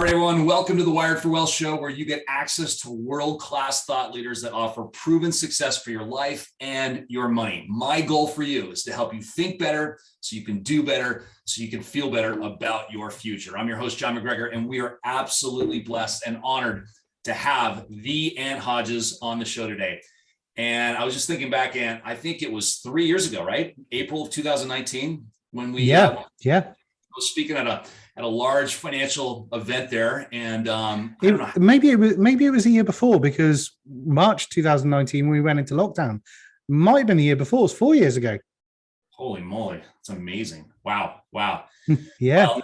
everyone. Welcome to the Wired for Wealth show, where you get access to world-class thought leaders that offer proven success for your life and your money. My goal for you is to help you think better so you can do better, so you can feel better about your future. I'm your host, John MacGregor, and we are absolutely blessed and honored to have the Ant Hodges on the show today. And I was just thinking back, Ant, I think it was 3 years ago, right? April of 2019, when we was speaking at a large financial event there, and maybe it was the year before, because March 2019 we went into lockdown. Might have been the year before. It was 4 years ago. Holy moly, it's amazing! Wow. Yeah. Well,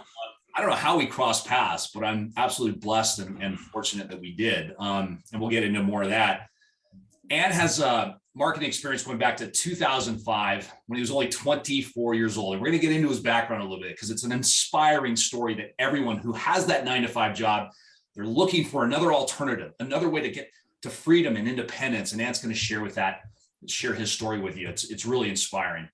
I don't know how we crossed paths, but I'm absolutely blessed and fortunate that we did. And we'll get into more of that. Ant has marketing experience going back to 2005 when he was only 24 years old. And we're going to get into his background a little bit because it's an inspiring story that everyone who has that 9-to-5 job, they're looking for another alternative, another way to get to freedom and independence. And Ant's going to share his story with you. It's really inspiring.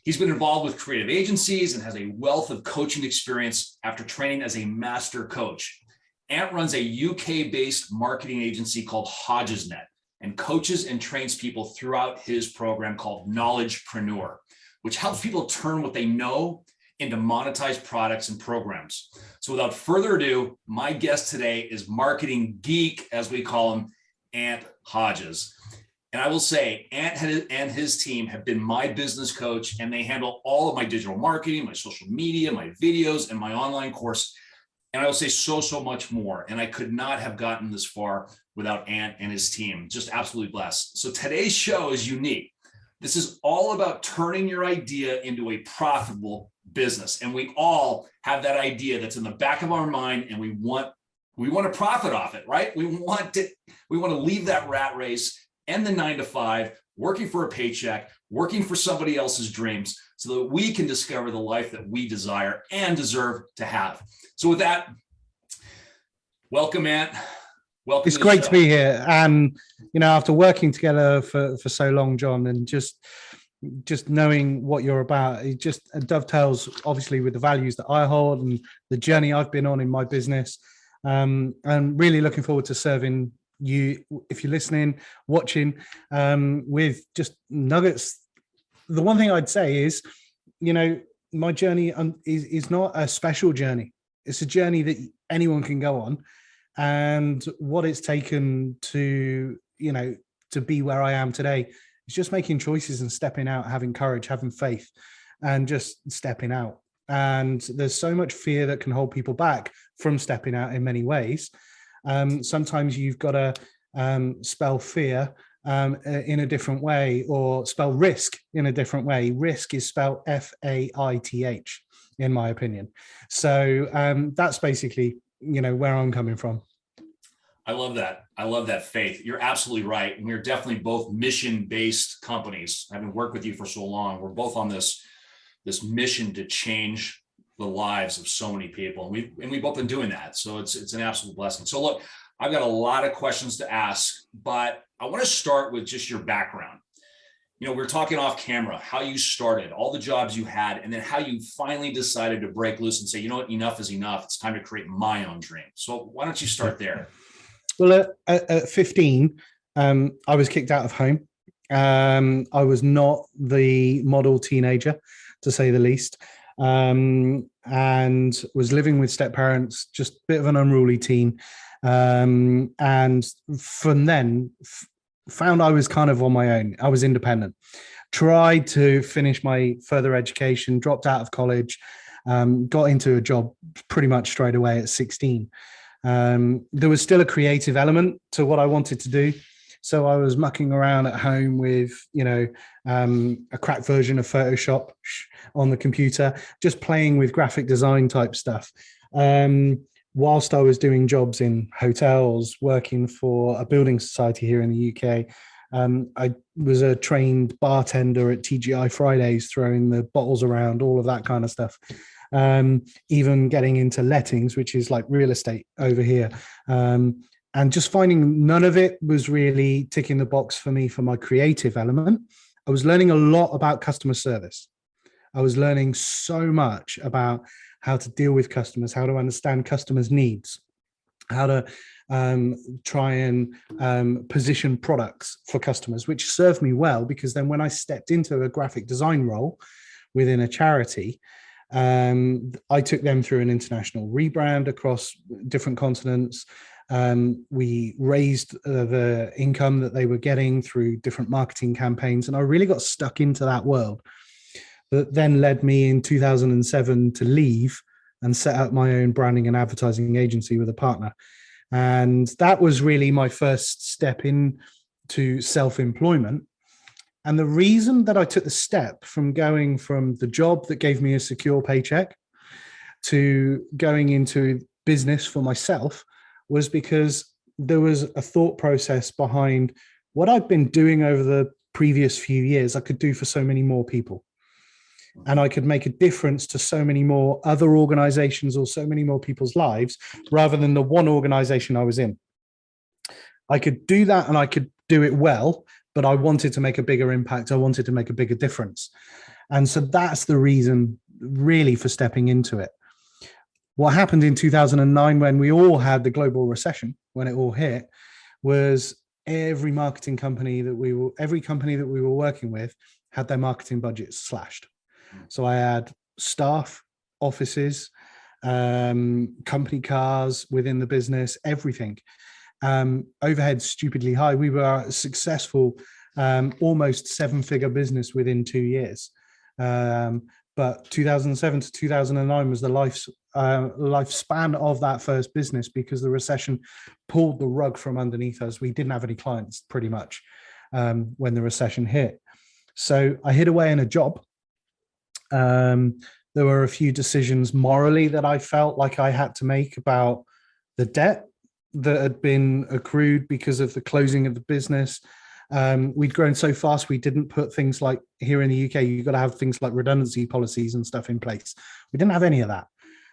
He's been involved with creative agencies and has a wealth of coaching experience after training as a master coach. Ant runs a UK-based marketing agency called HodgesNet, and coaches and trains people throughout his program called Knowledgepreneur, which helps people turn what they know into monetized products and programs. So without further ado, my guest today is marketing geek, as we call him, Ant Hodges. And I will say, Ant and his team have been my business coach, and they handle all of my digital marketing, my social media, my videos, and my online course. And I will say so much more. And I could not have gotten this far without Ant and his team. Just absolutely blessed. So today's show is unique. This is all about turning your idea into a profitable business. And we all have that idea that's in the back of our mind, and we want to profit off it, right? We want to leave that rat race and the 9-to-5, working for a paycheck, working for somebody else's dreams, so that we can discover the life that we desire and deserve to have. So with that, welcome, Ant. Welcome. It's great to be here. And, after working together for so long, John, and just knowing what you're about, it just dovetails obviously with the values that I hold and the journey I've been on in my business. And really looking forward to serving you, if you're listening, watching, with just nuggets. The one thing I'd say is, my journey is not a special journey. It's a journey that anyone can go on. And what it's taken to be where I am today is just making choices and stepping out, having courage, having faith, and just stepping out. And there's so much fear that can hold people back from stepping out in many ways. Sometimes you've got to spell fear in a different way, or spell risk in a different way. Risk is spelled F-A-I-T-H, in my opinion. So that's basically, where I'm coming from. I love that. I love that faith. You're absolutely right. And we're definitely both mission-based companies. Having worked with you for so long, we're both on this mission to change the lives of so many people. And we've both been doing that. So it's an absolute blessing. So look, I've got a lot of questions to ask, but I want to start with just your background. We're talking off camera, how you started, all the jobs you had, and then how you finally decided to break loose and say, you know what, enough is enough. It's time to create my own dream. So why don't you start there? Well, at 15, I was kicked out of home. I was not the model teenager, to say the least. And was living with step parents, just a bit of an unruly teen. And from then found I was kind of on my own. I was independent, tried to finish my further education, dropped out of college, got into a job pretty much straight away at 16. There was still a creative element to what I wanted to do. So I was mucking around at home with, a cracked version of Photoshop on the computer, just playing with graphic design type stuff. Whilst I was doing jobs in hotels, working for a building society here in the UK. I was a trained bartender at TGI Fridays, throwing the bottles around, all of that kind of stuff. Even getting into lettings, which is like real estate over here. And just finding none of it was really ticking the box for me for my creative element. I was learning a lot about customer service. I was learning so much about how to deal with customers, how to understand customers' needs. how to try and position products for customers, which served me well, because then when I stepped into a graphic design role within a charity, I took them through an international rebrand across different continents. We raised the income that they were getting through different marketing campaigns, and I really got stuck into that world. That then led me in 2007 to leave and set up my own branding and advertising agency with a partner. And that was really my first step into self-employment. And the reason that I took the step from going from the job that gave me a secure paycheck to going into business for myself was because there was a thought process behind what I've been doing over the previous few years. I could do for so many more people, and I could make a difference to so many more other organizations or so many more people's lives rather than the one organization I was in. I could do that, and I could do it well, but I wanted to make a bigger impact. I wanted to make a bigger difference. And so that's the reason really for stepping into it. What happened in 2009 when we all had the global recession, when it all hit, was every company that we were working with had their marketing budgets slashed. So I had staff, offices, company cars within the business, everything. Overhead stupidly high. We were a successful, almost 7-figure business within 2 years. But 2007 to 2009 was the lifespan of that first business, because the recession pulled the rug from underneath us. We didn't have any clients pretty much when the recession hit. So I hid away in a job. There were a few decisions morally that I felt like I had to make about the debt that had been accrued because of the closing of the business. We'd grown so fast, we didn't put things like, here in the UK, you've got to have things like redundancy policies and stuff in place. We didn't have any of that.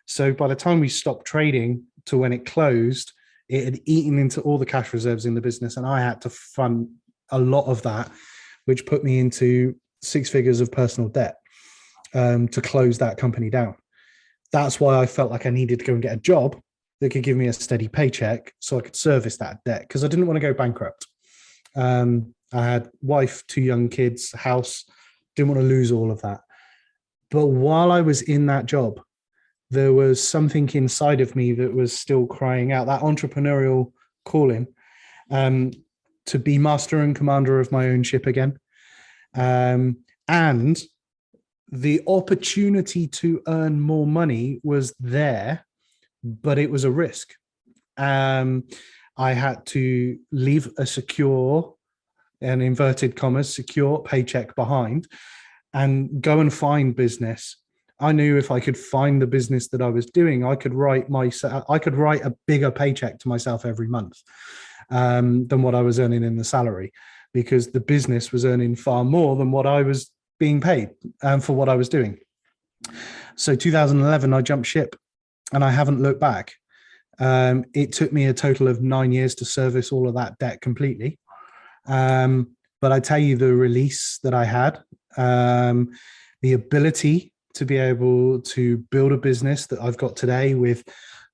So by the time we stopped trading to when it closed, it had eaten into all the cash reserves in the business, and I had to fund a lot of that, which put me into 6 figures of personal debt to close that company down. That's why I felt like I needed to go and get a job that could give me a steady paycheck so I could service that debt, because I didn't want to go bankrupt. I had wife, 2 young kids, house, didn't want to lose all of that. But while I was in that job, there was something inside of me that was still crying out, that entrepreneurial calling, to be master and commander of my own ship again. And the opportunity to earn more money was there, but it was a risk. I had to leave a secure, and inverted commas, secure paycheck behind and go and find business. I knew if I could find the business that I was doing, I could write a bigger paycheck to myself every month than what I was earning in the salary, because the business was earning far more than what I was being paid for what I was doing. So 2011, I jumped ship and I haven't looked back. It took me a total of 9 years to service all of that debt completely. But I tell you, the release that I had, the ability to be able to build a business that I've got today with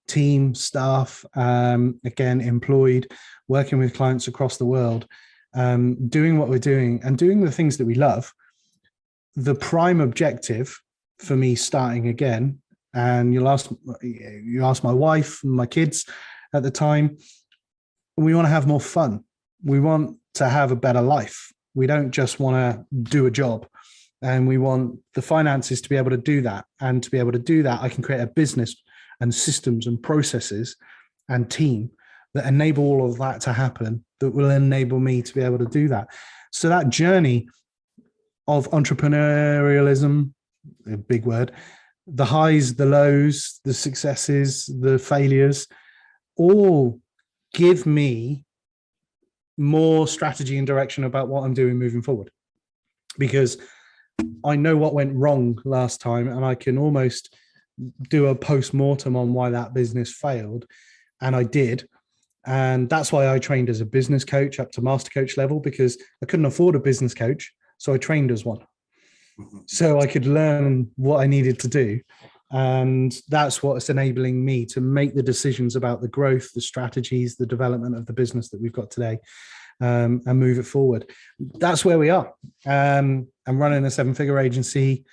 team, staff, again, employed, working with clients across the world, doing what we're doing and doing the things that we love. The prime objective for me starting again, and you ask my wife and my kids at the time, we want to have more fun. We want to have a better life. We don't just want to do a job, and we want the finances to be able to do that. And to be able to do that, I can create a business and systems and processes and team that enable all of that to happen, that will enable me to be able to do that. So that journey of entrepreneurialism, a big word, the highs, the lows, the successes, the failures, all give me more strategy and direction about what I'm doing moving forward. Because I know what went wrong last time, and I can almost do a post-mortem on why that business failed. And I did. And that's why I trained as a business coach up to master coach level, because I couldn't afford a business coach. So I trained as one. So I could learn what I needed to do And that's what's enabling me to make the decisions about the growth, the strategies, the development of the business that we've got today, and move it forward. That's where we are. And running a 7-figure agency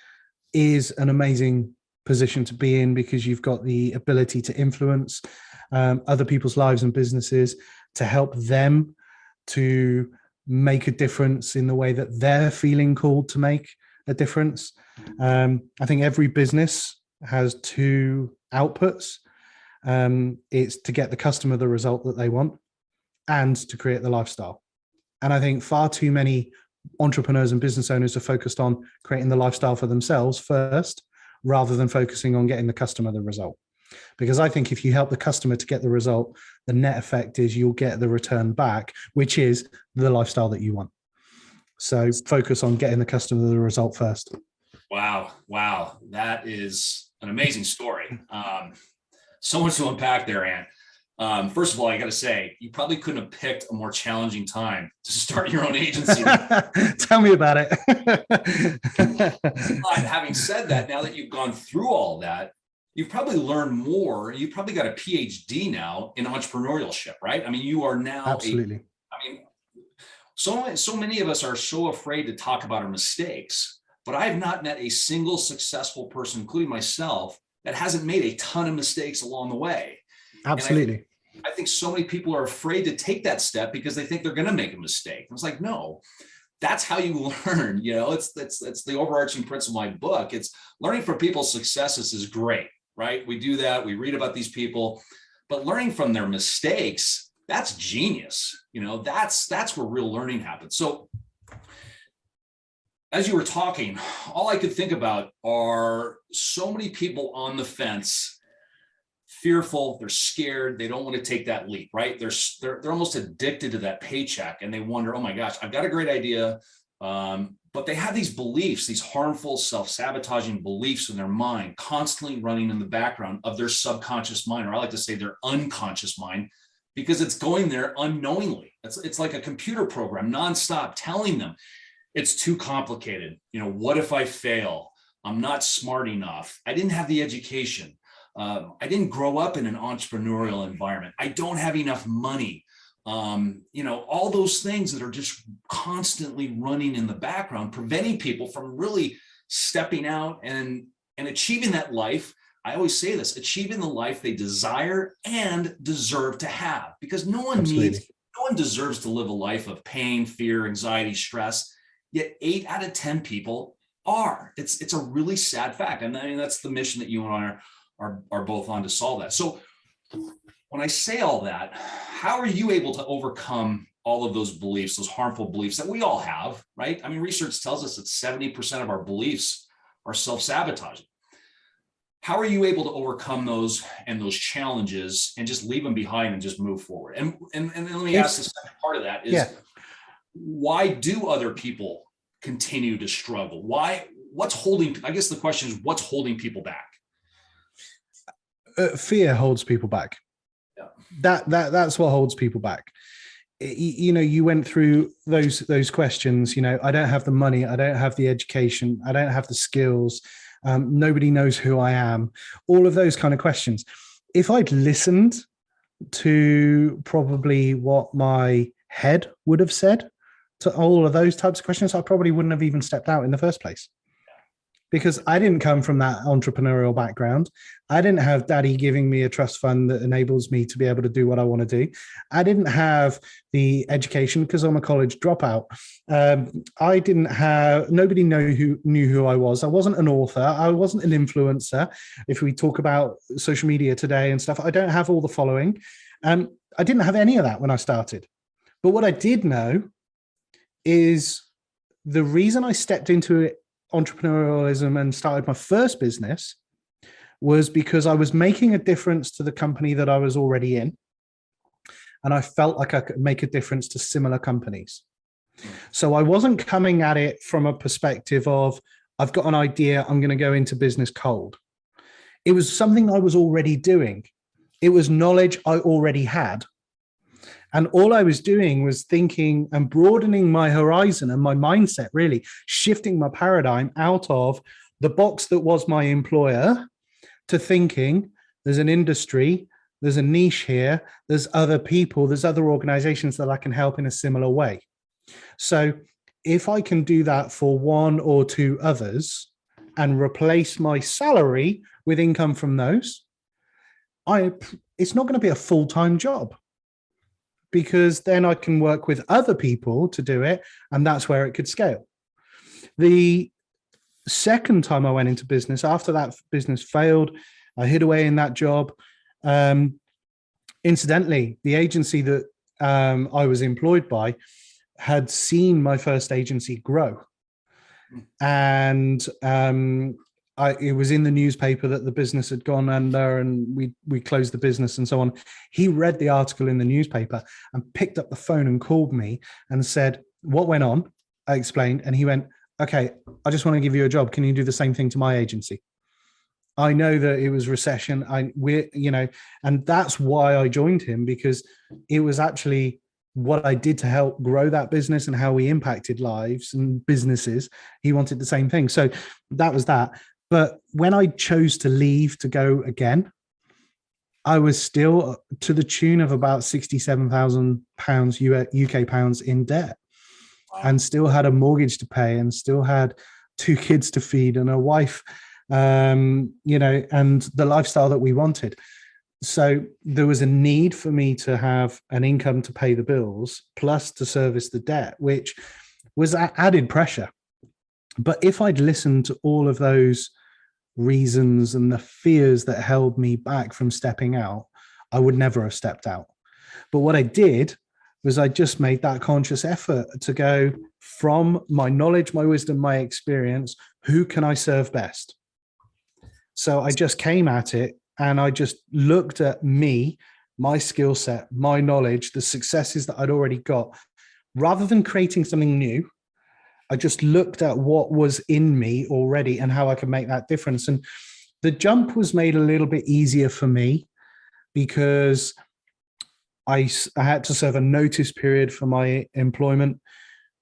is an amazing position to be in, because you've got the ability to influence other people's lives and businesses, to help them to make a difference in the way that they're feeling called to make a difference. I think every business has 2 outputs. It's to get the customer the result that they want, and to create the lifestyle. And I think far too many entrepreneurs and business owners are focused on creating the lifestyle for themselves first, rather than focusing on getting the customer the result. Because I think if you help the customer to get the result, the net effect is you'll get the return back, which is the lifestyle that you want. So focus on getting the customer the result first. Wow. That is an amazing story. So much to unpack there, Ant. First of all, I got to say, you probably couldn't have picked a more challenging time to start your own agency. Tell me about it. But having said that, now that you've gone through all that, you've probably learned more. You probably got a PhD now in entrepreneurship, right? I mean, you are now absolutely. So many of us are so afraid to talk about our mistakes, but I have not met a single successful person, including myself, that hasn't made a ton of mistakes along the way. Absolutely. I think so many people are afraid to take that step because they think they're going to make a mistake. It's like, no, that's how you learn. It's the overarching principle of my book. It's learning from people's successes is great, right? We do that. We read about these people, but learning from their mistakes, that's genius. That's where real learning happens. So as you were talking, all I could think about are so many people on the fence, fearful, they're scared, they don't want to take that leap, right? They're almost addicted to that paycheck, and they wonder, oh my gosh, I've got a great idea, but they have these beliefs, these harmful, self-sabotaging beliefs in their mind, constantly running in the background of their subconscious mind, or I like to say their unconscious mind, because it's going there unknowingly. It's like a computer program nonstop telling them it's too complicated. What if I fail? I'm not smart enough. I didn't have the education. I didn't grow up in an entrepreneurial environment. I don't have enough money. All those things that are just constantly running in the background, preventing people from really stepping out and achieving that life. I always say this, achieving the life they desire and deserve to have, because no one deserves to live a life of pain, fear, anxiety, stress. Yet 8 out of 10 people are. It's a really sad fact. And I mean, that's the mission that you and I are both on, to solve that. So when I say all that, how are you able to overcome all of those beliefs, those harmful beliefs that we all have, right? I mean, research tells us that 70% of our beliefs are self-sabotaging. How are you able to overcome those challenges and just leave them behind and just move forward? And let me ask the second part of that is, why do other people continue to struggle? I guess the question is, what's holding people back? Fear holds people back. Yeah. That's what holds people back. You went through those questions. I don't have the money. I don't have the education. I don't have the skills. Nobody knows who I am. All of those kind of questions. If I'd listened to probably what my head would have said to all of those types of questions, I probably wouldn't have even stepped out in the first place. Because I didn't come from that entrepreneurial background. I didn't have daddy giving me a trust fund that enables me to be able to do what I want to do. I didn't have the education because I'm a college dropout. Nobody knew who I was. I wasn't an author. I wasn't an influencer. If we talk about social media today and stuff, I don't have all the following. I didn't have any of that when I started. But what I did know is the reason I stepped into it, entrepreneurialism, and started my first business, was because I was making a difference to the company that I was already in. And I felt like I could make a difference to similar companies. So I wasn't coming at it from a perspective of, I've got an idea, I'm going to go into business cold. It was something I was already doing. It was knowledge I already had. And all I was doing was thinking and broadening my horizon and my mindset, really shifting my paradigm out of the box that was my employer to thinking there's an industry, there's a niche here, there's other people, there's other organizations that I can help in a similar way. So if I can do that for one or two others and replace my salary with income from those, it's not going to be a full-time job, because then I can work with other people to do it, and that's where it could scale. The second time I went into business, after that business failed, I hid away in that job. Incidentally, the agency that I was employed by had seen my first agency grow. And it was in the newspaper that the business had gone under, and we closed the business and so on. He read the article in the newspaper and picked up the phone and called me and said, "What went on?" I explained, and he went, "Okay, I just want to give you a job. Can you do the same thing to my agency?" I know that it was recession. And that's why I joined him, because it was actually what I did to help grow that business and how we impacted lives and businesses. He wanted the same thing. So that was that. But when I chose to leave to go again, I was still to the tune of about £67,000 UK pounds in debt. Wow. And still had a mortgage to pay, and still had 2 kids to feed and a wife, and the lifestyle that we wanted. So there was a need for me to have an income to pay the bills, plus to service the debt, which was added pressure. But if I'd listened to all of those reasons and the fears that held me back from stepping out, I would never have stepped out. But what I did was I just made that conscious effort to go from my knowledge, my wisdom, my experience, who can I serve best? So I just came at it, and I just looked at me, my skill set, my knowledge, the successes that I'd already got. Rather than creating something new, I just looked at what was in me already and how I could make that difference. And the jump was made a little bit easier for me, because I had to serve a notice period for my employment.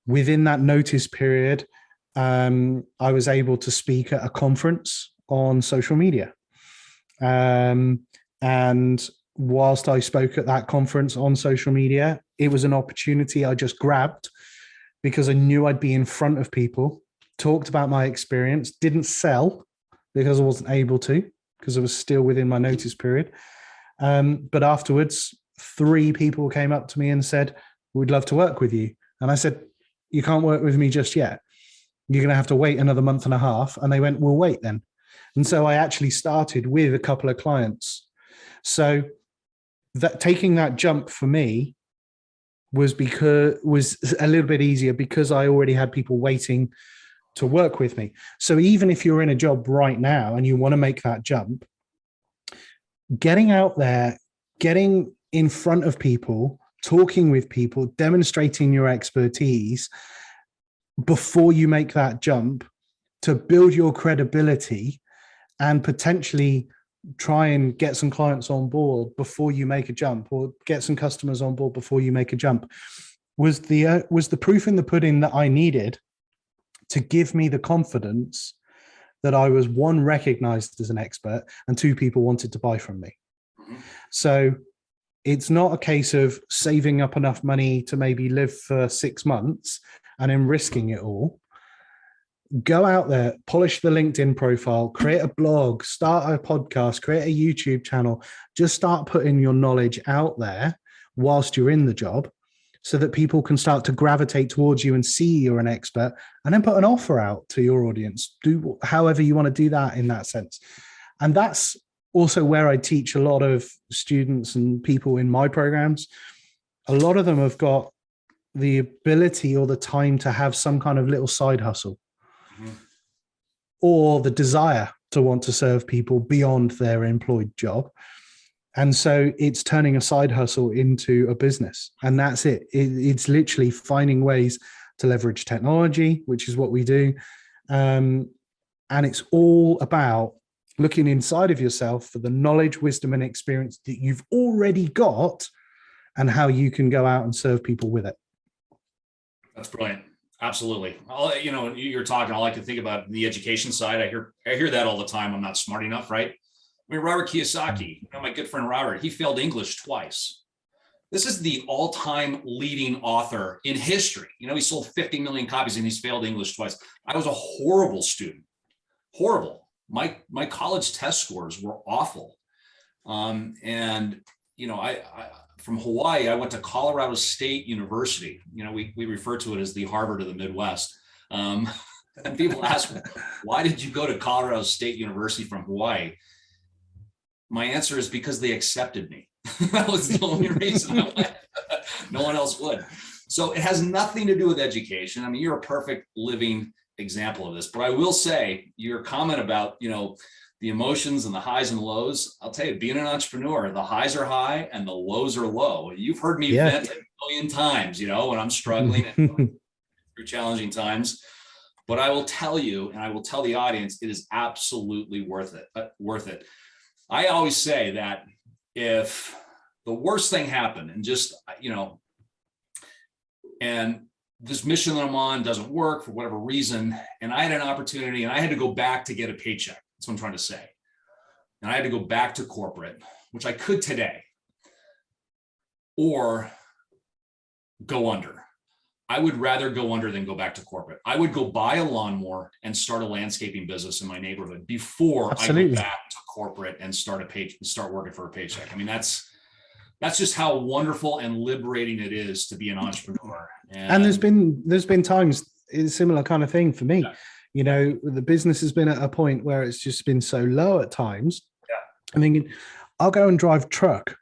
Within that notice period, I was able to speak at a conference on social media. And whilst I spoke at that conference on social media, it was an opportunity I just grabbed, because I knew I'd be in front of people, talked about my experience, didn't sell because I wasn't able to, because I was still within my notice period. But afterwards, 3 people came up to me and said, "We'd love to work with you." And I said, "You can't work with me just yet. You're going to have to wait another month and a half." And they went, "We'll wait then." And so I actually started with a couple of clients. So that taking that jump for me was a little bit easier, because I already had people waiting to work with me. So even if you're in a job right now and you want to make that jump, getting out there, getting in front of people, talking with people, demonstrating your expertise before you make that jump to build your credibility and potentially try and get some clients on board before you make a jump, or get some customers on board before you make a jump, was the proof in the pudding that I needed to give me the confidence that I was, 1, recognized as an expert, and 2, people wanted to buy from me. So it's not a case of saving up enough money to maybe live for 6 months and then risking it all. Go out there, polish the LinkedIn profile, create a blog, start a podcast, create a YouTube channel. Just start putting your knowledge out there whilst you're in the job, so that people can start to gravitate towards you and see you're an expert, and then put an offer out to your audience. Do however you want to do that in that sense. And that's also where I teach a lot of students and people in my programs. A lot of them have got the ability or the time to have some kind of little side hustle, or the desire to want to serve people beyond their employed job. And so it's turning a side hustle into a business. And that's it. It's literally finding ways to leverage technology, which is what we do. And it's all about looking inside of yourself for the knowledge, wisdom, and experience that you've already got, and how you can go out and serve people with it. That's brilliant. Absolutely. You're talking, all I can think about the education side. I hear that all the time. I'm not smart enough, right? I mean, Robert Kiyosaki, my good friend Robert, he failed English twice. This is the all-time leading author in history. He sold 50 million copies and he's failed English twice. I was a horrible student, horrible. My college test scores were awful. And I from Hawaii, I went to Colorado State University. We refer to it as the Harvard of the Midwest. And people ask, why did you go to Colorado State University from Hawaii? My answer is because they accepted me. That was the only reason I went. No one else would. So it has nothing to do with education. I mean, you're a perfect living example of this. But I will say your comment about, the emotions and the highs and lows, I'll tell you, being an entrepreneur, the highs are high and the lows are low. You've heard me vent a million times, when I'm struggling and through challenging times. But I will tell you, and I will tell the audience, it is absolutely worth it. I always say that if the worst thing happened and just, and this mission that I'm on doesn't work for whatever reason, and I had an opportunity and I had to go back to get a paycheck. That's what I'm trying to say. And I had to go back to corporate, which I could today, or go under. I would rather go under than go back to corporate. I would go buy a lawnmower and start a landscaping business in my neighborhood before I go back to corporate and start working for a paycheck. I mean, that's just how wonderful and liberating it is to be an entrepreneur. And there's been times it's a similar kind of thing for me. Yeah. The business has been at a point where it's just been so low at times. Yeah. I'm thinking, I'll go and drive truck.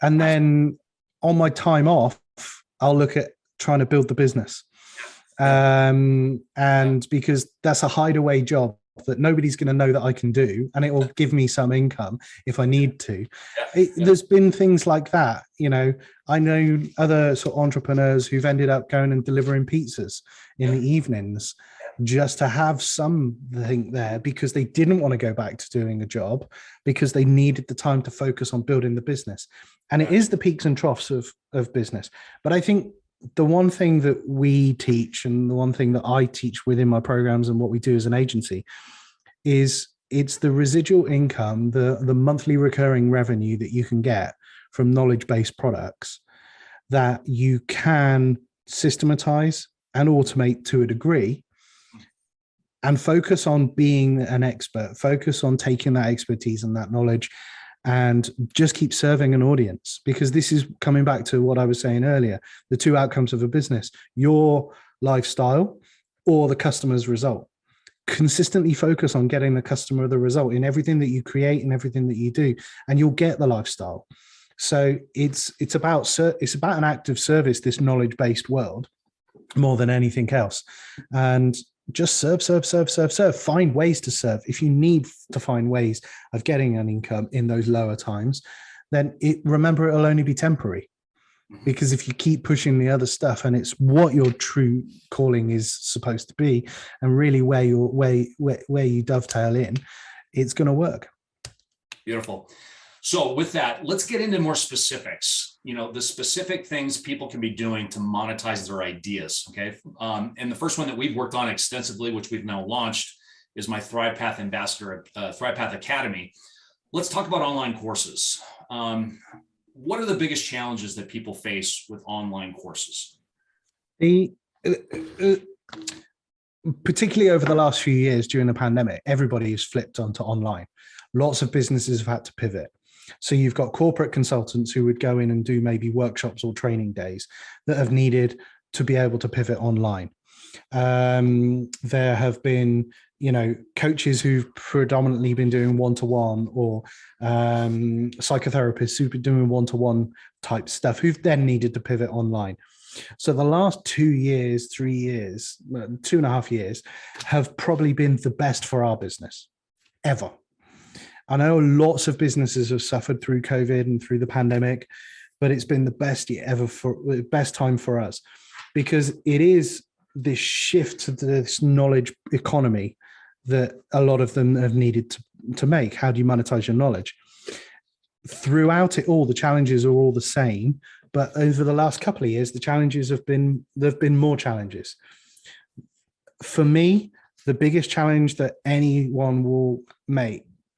And then on my time off, I'll look at trying to build the business. And because that's a hideaway job that nobody's going to know that I can do, and it will give me some income if I need to. There's been things like that. I know other sort of entrepreneurs who've ended up going and delivering pizzas in the evenings just to have something there because they didn't want to go back to doing a job because they needed the time to focus on building the business. And it is the peaks and troughs of business. But I think the one thing that we teach and the one thing that I teach within my programs and what we do as an agency is it's the residual income, the monthly recurring revenue that you can get from knowledge-based products that you can systematize and automate to a degree and focus on being an expert, focus on taking that expertise and that knowledge and just keep serving an audience, because this is coming back to what I was saying earlier, the two outcomes of a business, your lifestyle or the customer's result. Consistently focus on getting the customer the result in everything that you create and everything that you do, and you'll get the lifestyle. So it's about an act of service, this knowledge-based world, more than anything else. And just serve. Find ways to serve. If you need to find ways of getting an income in those lower times, then remember it'll only be temporary. Because if you keep pushing the other stuff and it's what your true calling is supposed to be, and really where you dovetail in, it's going to work. Beautiful. So with that, let's get into more specifics. The specific things people can be doing to monetize their ideas. Okay. And the first one that we've worked on extensively, which we've now launched, is my Thrive Path Ambassador, Thrive Path Academy. Let's talk about online courses. What are the biggest challenges that people face with online courses? Particularly over the last few years during the pandemic, everybody has flipped onto online. Lots of businesses have had to pivot. So you've got corporate consultants who would go in and do maybe workshops or training days that have needed to be able to pivot online. There have been, coaches who've predominantly been doing one-to-one, or psychotherapists who've been doing one-to-one type stuff who've then needed to pivot online. So the last 2 years, 3 years, 2.5 years have probably been the best for our business ever. I know lots of businesses have suffered through COVID and through the pandemic, but it's been the best best time for us, because it is this shift to this knowledge economy that a lot of them have needed to make. How do you monetize your knowledge? Throughout it all, the challenges are all the same, but over the last couple of years, there've been more challenges. For me, the biggest challenge that anyone will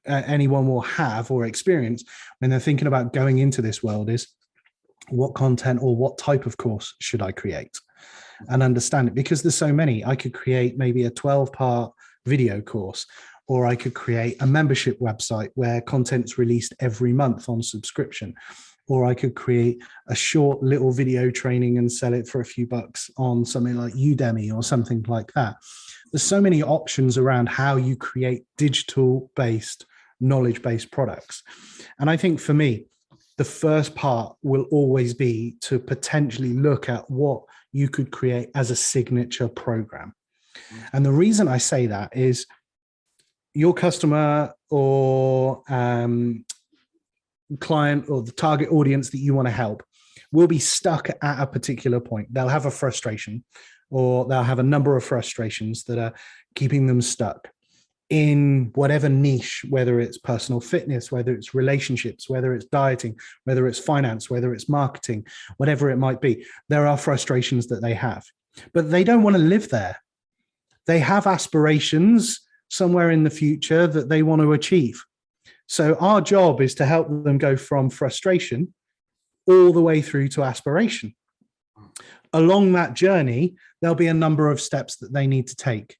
anyone will have or experience when they're thinking about going into this world is, what content or what type of course should I create, and understand it, because there's so many. I could create maybe a 12-part video course, or I could create a membership website where content's released every month on subscription, or I could create a short little video training and sell it for a few bucks on something like Udemy or something like that. There's so many options around how you create digital-based, knowledge-based products. And I think for me, the first part will always be to potentially look at what you could create as a signature program. And the reason I say that is your customer or client or the target audience that you want to help will be stuck at a particular point. They'll have a frustration, or they'll have a number of frustrations that are keeping them stuck in whatever niche, whether it's personal fitness, whether it's relationships, whether it's dieting, whether it's finance, whether it's marketing, whatever it might be. There are frustrations that they have, but they don't want to live there. They have aspirations somewhere in the future that they want to achieve. So our job is to help them go from frustration all the way through to aspiration. Along that journey, there'll be a number of steps that they need to take.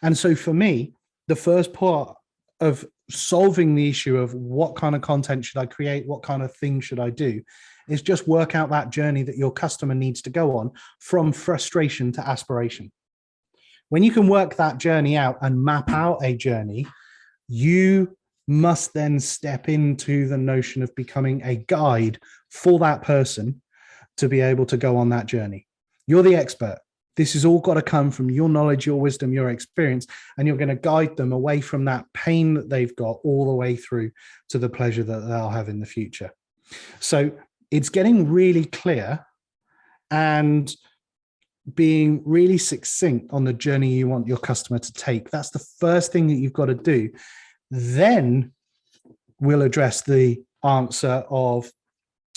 And so for me, the first part of solving the issue of what kind of content should I create, what kind of thing should I do, is just work out that journey that your customer needs to go on from frustration to aspiration. When you can work that journey out and map out a journey, you must then step into the notion of becoming a guide for that person to be able to go on that journey. You're the expert. This has all got to come from your knowledge, your wisdom, your experience, and you're going to guide them away from that pain that they've got all the way through to the pleasure that they'll have in the future. So it's getting really clear and being really succinct on the journey you want your customer to take. That's the first thing that you've got to do. Then we'll address the answer of,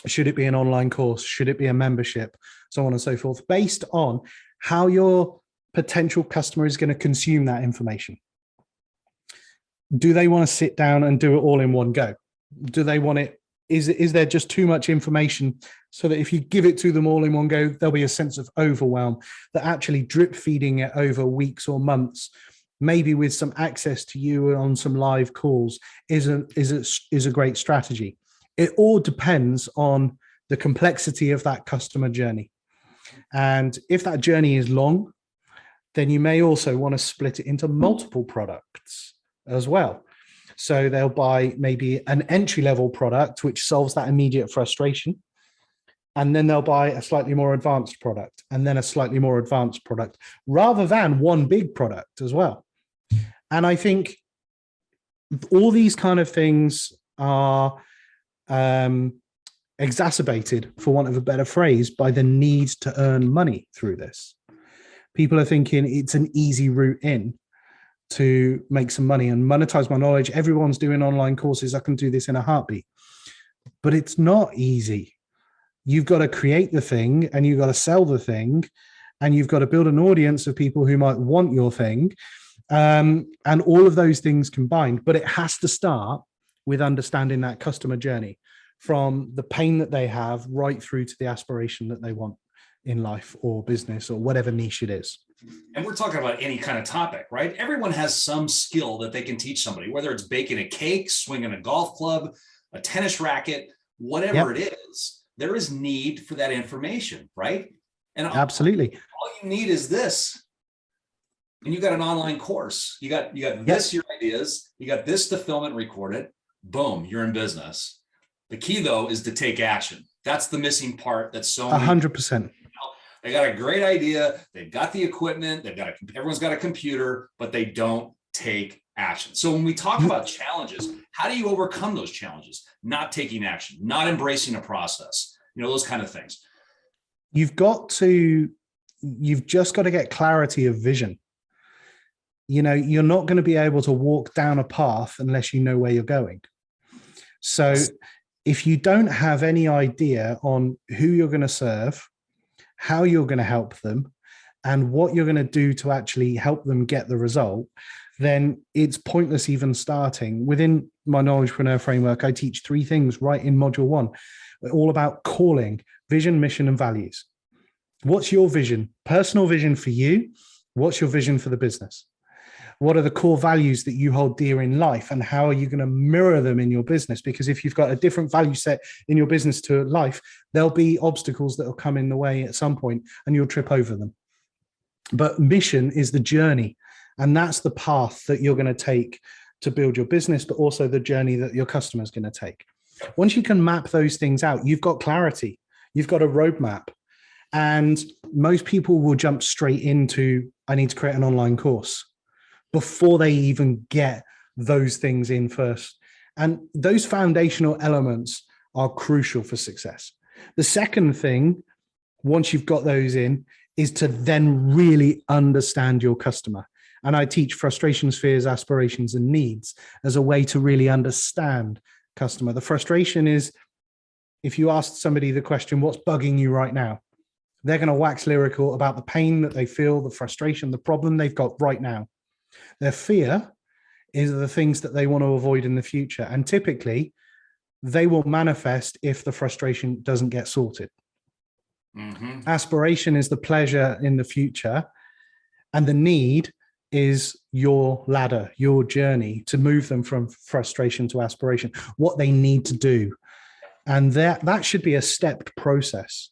should it be an online course? Should it be a membership? So on and so forth, based on how your potential customer is going to consume that information. Do they want to sit down and do it all in one go? Do they want it? Is there just too much information so that if you give it to them all in one go, there'll be a sense of overwhelm, that actually drip feeding it over weeks or months, maybe with some access to you on some live calls, is a great strategy. It all depends on the complexity of that customer journey. And if that journey is long, then you may also want to split it into multiple products as well. So they'll buy maybe an entry-level product, which solves that immediate frustration. And then they'll buy a slightly more advanced product, and then a slightly more advanced product, rather than one big product as well. And I think all these kind of things are exacerbated, for want of a better phrase, by the need to earn money through this. People are thinking it's an easy route in to make some money and monetize my knowledge. Everyone's doing online courses. I can do this in a heartbeat. But it's not easy. You've got to create the thing, and you've got to sell the thing, and you've got to build an audience of people who might want your thing, and all of those things combined. But it has to start with understanding that customer journey, from the pain that they have right through to the aspiration that they want in life or business or whatever niche it is. And we're talking about any kind of topic, right? Everyone has some skill that they can teach somebody, whether it's baking a cake, swinging a golf club, a tennis racket, whatever it is. There is need for that information, right? And absolutely, all you need is this. And you got an online course. You got this, your ideas, you got this to film it and record it. Boom, you're in business. The key, though, is to take action. That's the missing part. That's so 100%. They got a great idea. They've got the equipment. Everyone's got a computer, but they don't take action. So when we talk about challenges, how do you overcome those challenges? Not taking action, not embracing a process, those kind of things. You've just got to get clarity of vision. You're not going to be able to walk down a path unless you know where you're going. So if you don't have any idea on who you're going to serve, how you're going to help them, and what you're going to do to actually help them get the result, then it's pointless even starting. Within my Knowledgepreneur framework, I teach 3 things right in module 1, all about calling, vision, mission, and values. What's your vision? Personal vision for you. What's your vision for the business? What are the core values that you hold dear in life, and how are you going to mirror them in your business? Because if you've got a different value set in your business to life, there'll be obstacles that will come in the way at some point and you'll trip over them. But mission is the journey, and that's the path that you're going to take to build your business, but also the journey that your customer is going to take. Once you can map those things out, you've got clarity, you've got a roadmap. And most people will jump straight into, I need to create an online course, before they even get those things in first. And those foundational elements are crucial for success. The second thing, once you've got those in, is to then really understand your customer. And I teach frustrations, fears, aspirations, and needs as a way to really understand customer. The frustration is, if you ask somebody the question, what's bugging you right now? They're going to wax lyrical about the pain that they feel, the frustration, the problem they've got right now. Their fear is the things that they want to avoid in the future. And typically, they will manifest if the frustration doesn't get sorted. Mm-hmm. Aspiration is the pleasure in the future. And the need is your ladder, your journey to move them from frustration to aspiration, what they need to do. And that should be a stepped process.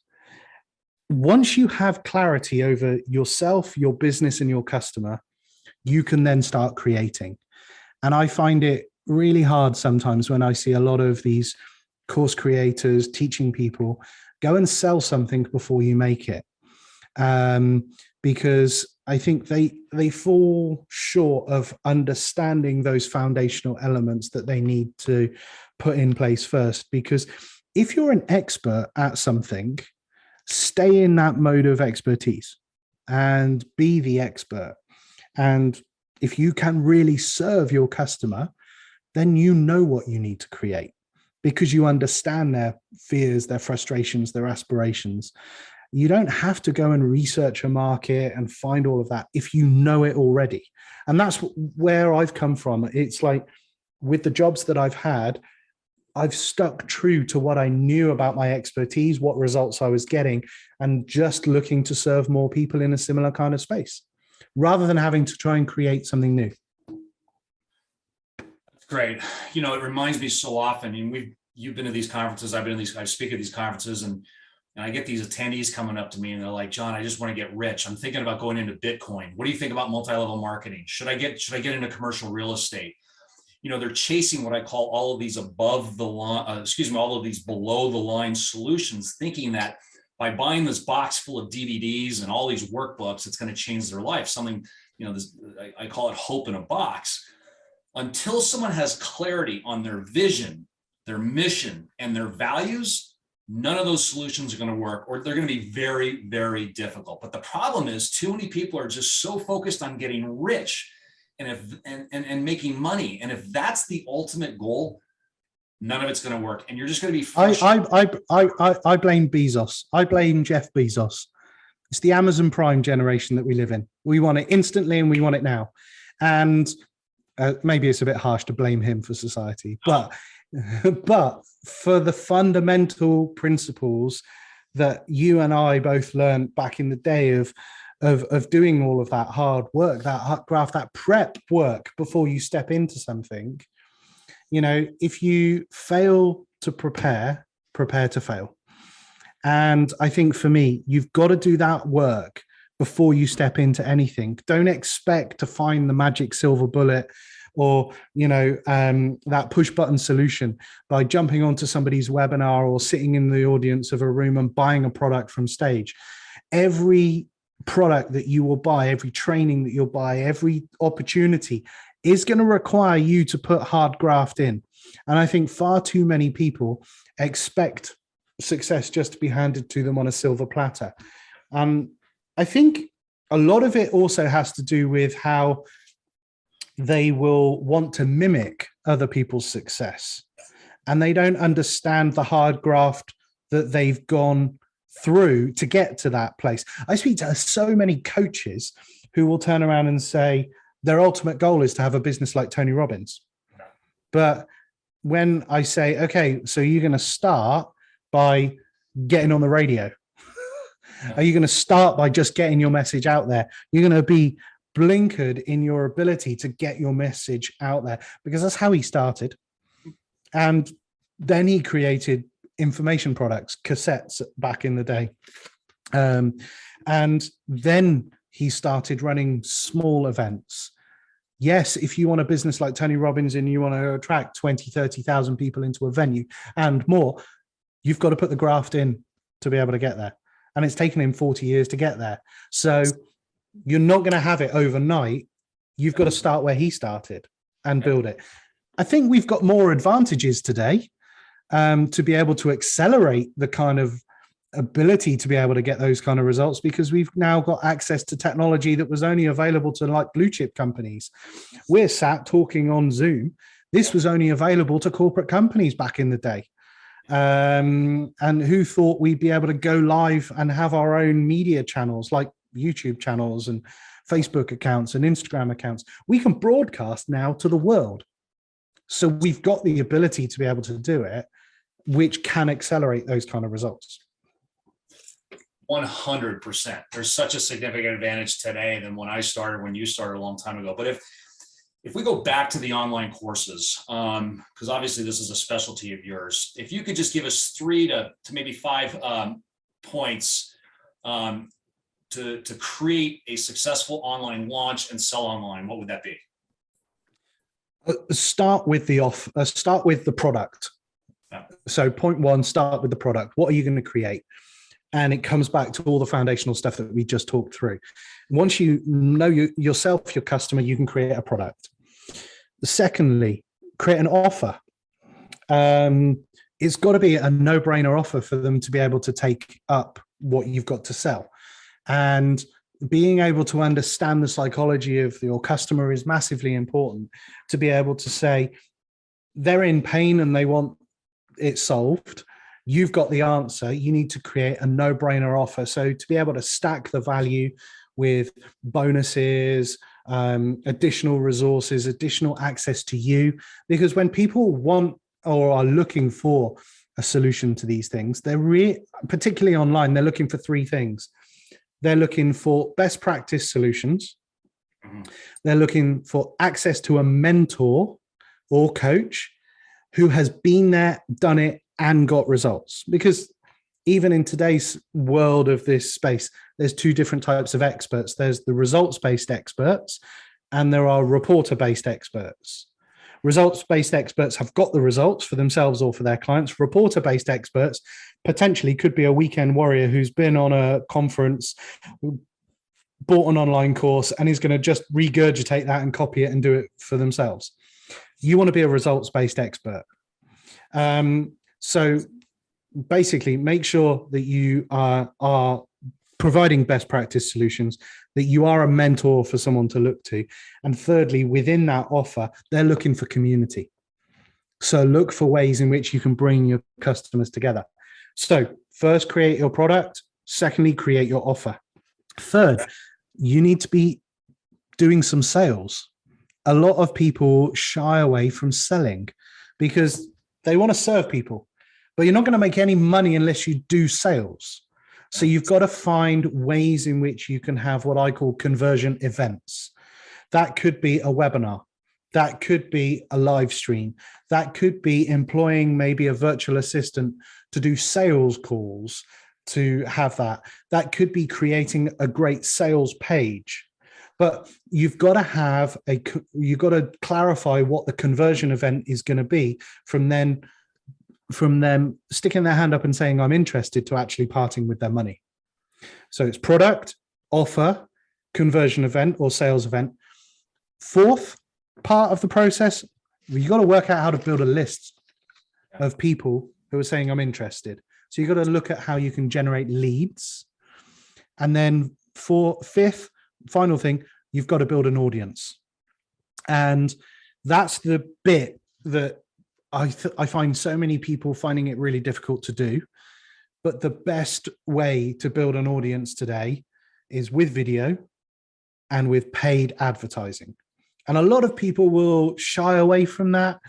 Once you have clarity over yourself, your business, and your customer, you can then start creating. And I find it really hard sometimes when I see a lot of these course creators teaching people, go and sell something before you make it. Because I think they fall short of understanding those foundational elements that they need to put in place first. Because if you're an expert at something, stay in that mode of expertise and be the expert. And if you can really serve your customer, then you know what you need to create because you understand their fears, their frustrations, their aspirations. You don't have to go and research a market and find all of that if you know it already. And that's where I've come from. It's like with the jobs that I've had, I've stuck true to what I knew about my expertise, what results I was getting, and just looking to serve more people in a similar kind of space, rather than having to try and create something new. That's great. You know, it reminds me so often, and you've been to these conferences, I've been to these, I speak at these conferences, and I get these attendees coming up to me and they're like, John, I just want to get rich. I'm thinking about going into Bitcoin. What do you think about multi-level marketing? Should I get into commercial real estate? You know, they're chasing what I call all of these above the line, all of these below the line solutions, thinking that by buying this box full of DVDs and all these workbooks, it's going to change their life. Something, you know, this, I call it hope in a box. Until someone has clarity on their vision, their mission, and their values, none of those solutions are going to work, or they're going to be very, very difficult. But the problem is too many people are just so focused on getting rich and making money. And if that's the ultimate goal, none of it's going to work. And you're just going to be frustrated. I blame Bezos. I blame Jeff Bezos. It's the Amazon Prime generation that we live in. We want it instantly and we want it now. And maybe it's a bit harsh to blame him for society, but for the fundamental principles that you and I both learned back in the day of doing all of that hard work, that prep work before you step into something. You know, if you fail to prepare to fail. And I think for me, you've got to do that work before you step into anything. Don't expect to find the magic silver bullet or, you know, that push button solution by jumping onto somebody's webinar or sitting in the audience of a room and buying a product from stage. Every product that you will buy, every training that you'll buy, every opportunity is going to require you to put hard graft in. And I think far too many people expect success just to be handed to them on a silver platter. I think a lot of it also has to do with how they will want to mimic other people's success. And they don't understand the hard graft that they've gone through to get to that place. I speak to so many coaches who will turn around and say, their ultimate goal is to have a business like Tony Robbins. But when I say, okay, so you're going to start by getting on the radio. Are you going to start by just getting your message out there? You're going to be blinkered in your ability to get your message out there, because that's how he started. And then he created information products, cassettes back in the day. And then he started running small events. Yes, if you want a business like Tony Robbins and you want to attract 20, 30,000 people into a venue and more, you've got to put the graft in to be able to get there. And it's taken him 40 years to get there. So you're not going to have it overnight. You've got to start where he started and build it. I think we've got more advantages today to be able to accelerate the kind of ability to be able to get those kind of results, because we've now got access to technology that was only available to like blue chip companies. We're sat talking on Zoom. This was only available to corporate companies back in the day. And who thought we'd be able to go live and have our own media channels like YouTube channels and Facebook accounts and Instagram accounts? We can broadcast now to the world. So we've got the ability to be able to do it, which can accelerate those kind of results. 100%. There's such a significant advantage today than when you started a long time ago. But if we go back to the online courses, because obviously this is a specialty of yours, if you could just give us 3 to maybe 5 points to create a successful online launch and sell online, what would that be? Start with the product. Yeah. So point 1, start with the product. What are you going to create? And it comes back to all the foundational stuff that we just talked through. Once you know yourself, your customer, you can create a product. Secondly, create an offer. It's got to be a no-brainer offer for them to be able to take up what you've got to sell. And being able to understand the psychology of your customer is massively important, to be able to say they're in pain and they want it solved. You've got the answer. You need to create a no-brainer offer. So to be able to stack the value with bonuses, additional resources, additional access to you, because when people want or are looking for a solution to these things, particularly online, they're looking for 3 things. They're looking for best practice solutions. They're looking for access to a mentor or coach who has been there, done it, and got results. Because even in today's world of this space, there's 2 different types of experts. There's the results-based experts, and there are reporter-based experts. Results-based experts have got the results for themselves or for their clients. Reporter-based experts potentially could be a weekend warrior who's been on a conference, bought an online course, and is going to just regurgitate that and copy it and do it for themselves. You want to be a results-based expert. So basically, make sure that you are providing best practice solutions, that you are a mentor for someone to look to. And thirdly, within that offer, they're looking for community. So look for ways in which you can bring your customers together. So first, create your product. Secondly, create your offer. Third, you need to be doing some sales. A lot of people shy away from selling because they want to serve people, but you're not going to make any money unless you do sales. So you've got to find ways in which you can have what I call conversion events. That could be a webinar. That could be a live stream. That could be employing maybe a virtual assistant to do sales calls, to have that. That could be creating a great sales page. But you've got to clarify what the conversion event is going to be from them sticking their hand up and saying, I'm interested, to actually parting with their money. So it's product, offer, conversion event or sales event. Fourth part of the process, you've got to work out how to build a list of people who are saying, I'm interested. So you've got to look at how you can generate leads. And then fifth, final thing, you've got to build an audience. And that's the bit that I find so many people finding it really difficult to do. But the best way to build an audience today is with video and with paid advertising. And a lot of people will shy away from that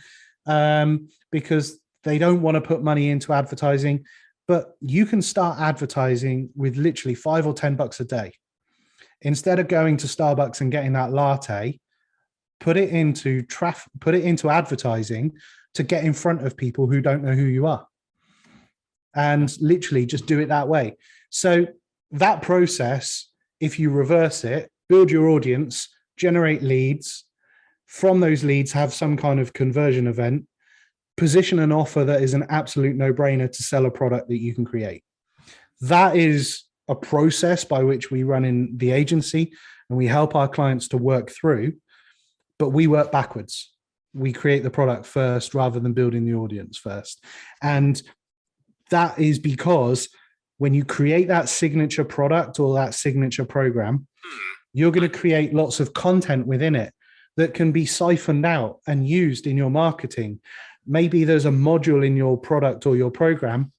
because they don't want to put money into advertising. But you can start advertising with literally $5 or $10 a day. Instead of going to Starbucks and getting that latte, put it into advertising to get in front of people who don't know who you are. And literally just do it that way. So that process, if you reverse it, build your audience, generate leads, from those leads have some kind of conversion event, position an offer that is an absolute no-brainer to sell a product that you can create. That is a process by which we run in the agency, and we help our clients to work through, but we work backwards. We create the product first rather than building the audience first. And that is because when you create that signature product or that signature program, you're going to create lots of content within it that can be siphoned out and used in your marketing. Maybe there's a module in your product or your program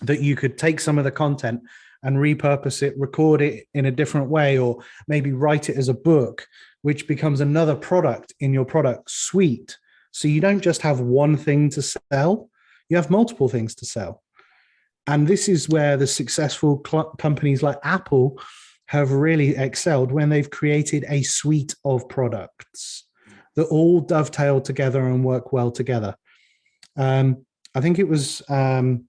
that you could take some of the content and repurpose it, record it in a different way, or maybe write it as a book, which becomes another product in your product suite. So you don't just have one thing to sell, you have multiple things to sell. And this is where the successful companies like Apple have really excelled, when they've created a suite of products that all dovetail together and work well together. I think it was Brian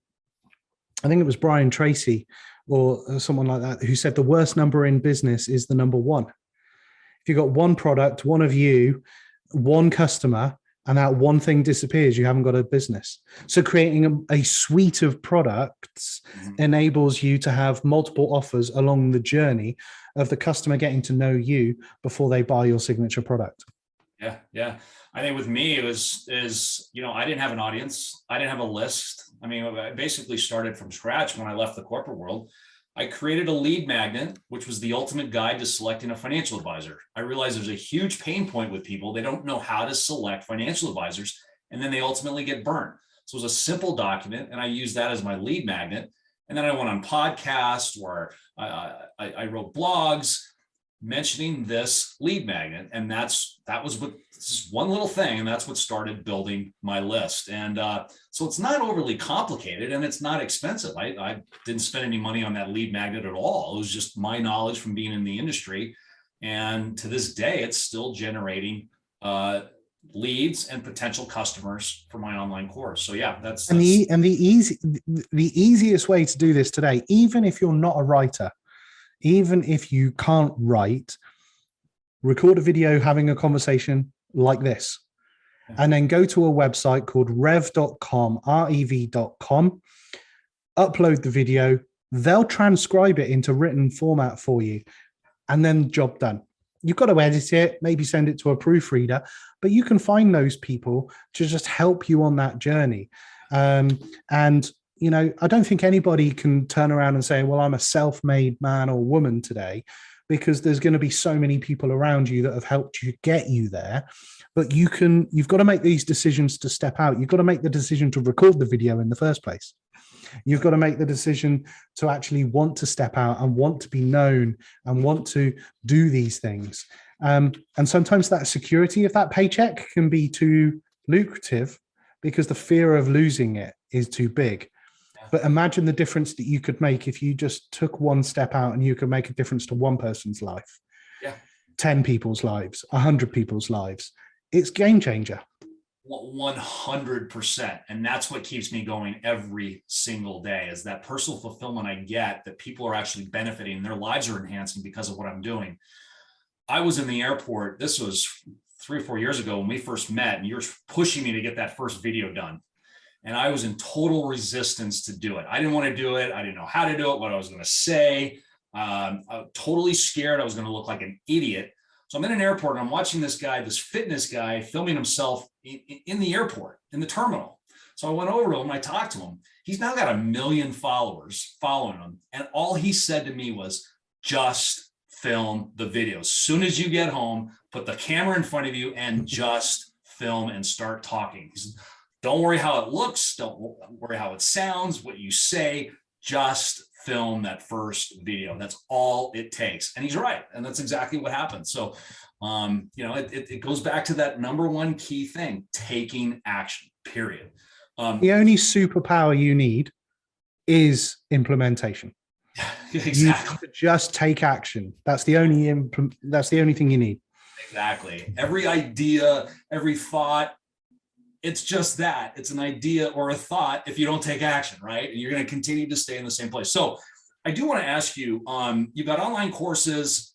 Tracy or someone like that who said the worst number in business is the number one. If you've got one product, one of you, one customer, and that one thing disappears, you haven't got a business. So creating a suite of products enables you to have multiple offers along the journey of the customer getting to know you before they buy your signature product. Yeah. Yeah. I think with me, I didn't have an audience. I didn't have a list. I mean, I basically started from scratch when I left the corporate world. I created a lead magnet, which was the ultimate guide to selecting a financial advisor. I realized there's a huge pain point with people. They don't know how to select financial advisors, and then they ultimately get burned. So it was a simple document, and I used that as my lead magnet. And then I went on podcasts, or I wrote blogs mentioning this lead magnet. And that was what, this is one little thing. And that's what started building my list. And so it's not overly complicated, and it's not expensive. I didn't spend any money on that lead magnet at all. It was just my knowledge from being in the industry. And to this day, it's still generating leads and potential customers for my online course. So yeah, that's the easiest way to do this today, even if you're not a writer, even if you can't write, record a video having a conversation like this, and then go to a website called rev.com, rev.com, upload the video, they'll transcribe it into written format for you, and then job done. You've got to edit it, maybe send it to a proofreader, but you can find those people to just help you on that journey. And I don't think anybody can turn around and say, well, I'm a self-made man or woman today, because there's going to be so many people around you that have helped you get you there. But you've got to make these decisions to step out. You've got to make the decision to record the video in the first place. You've got to make the decision to actually want to step out and want to be known and want to do these things. And sometimes that security of that paycheck can be too lucrative because the fear of losing it is too big. But imagine the difference that you could make if you just took one step out and you could make a difference to one person's life, 10 people's lives, 100 people's lives. It's game changer. 100%. And that's what keeps me going every single day, is that personal fulfillment I get, that people are actually benefiting and their lives are enhancing because of what I'm doing. I was in the airport. This was 3 or 4 years ago when we first met, and you were pushing me to get that first video done. And I was in total resistance to do it. I didn't want to do it. I didn't know how to do it, what I was going to say. I was totally scared I was going to look like an idiot. So I'm in an airport and I'm watching this guy, this fitness guy, filming himself in the airport, in the terminal. So I went over to him and I talked to him. He's now got 1 million followers following him. And all he said to me was, just film the video. As soon as you get home, put the camera in front of you and just film and start talking. He said, don't worry how it looks. Don't worry how it sounds, what you say. Just film that first video. That's all it takes. And he's right. And that's exactly what happened. So It goes back to that number one key thing, taking action, period. The only superpower you need is implementation. Exactly. You need to just take action. That's the only thing you need. Exactly. Every idea, every thought, it's just that. It's an idea or a thought if you don't take action, right? And you're going to continue to stay in the same place. So I do want to ask you, you've got online courses,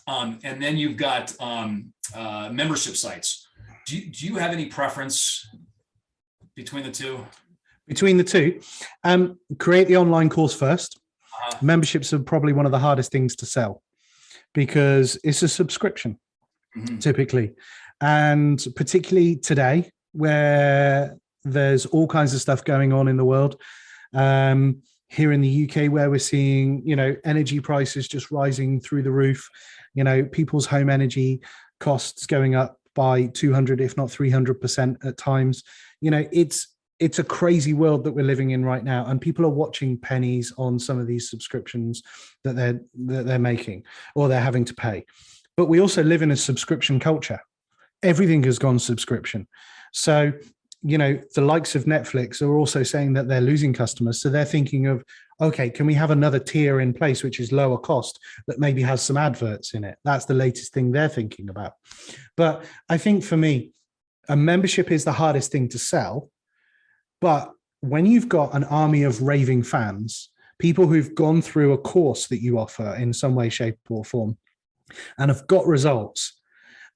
and then you've got membership sites. Do you have any preference between the two? Between the two, create the online course first. Memberships are probably one of the hardest things to sell because it's a subscription, typically. And particularly today, where there's all kinds of stuff going on in the world. Here in the UK, where we're seeing, energy prices just rising through the roof, people's home energy costs going up by 200, if not 300% at times. It's a crazy world that we're living in right now, and people are watching pennies on some of these subscriptions that they're making or they're having to pay. But we also live in a subscription culture. Everything has gone subscription. So, the likes of Netflix are also saying that they're losing customers. So they're thinking of, okay, can we have another tier in place, which is lower cost, that maybe has some adverts in it? That's the latest thing they're thinking about. But I think for me, a membership is the hardest thing to sell. But when you've got an army of raving fans, people who've gone through a course that you offer in some way, shape, or form, and have got results,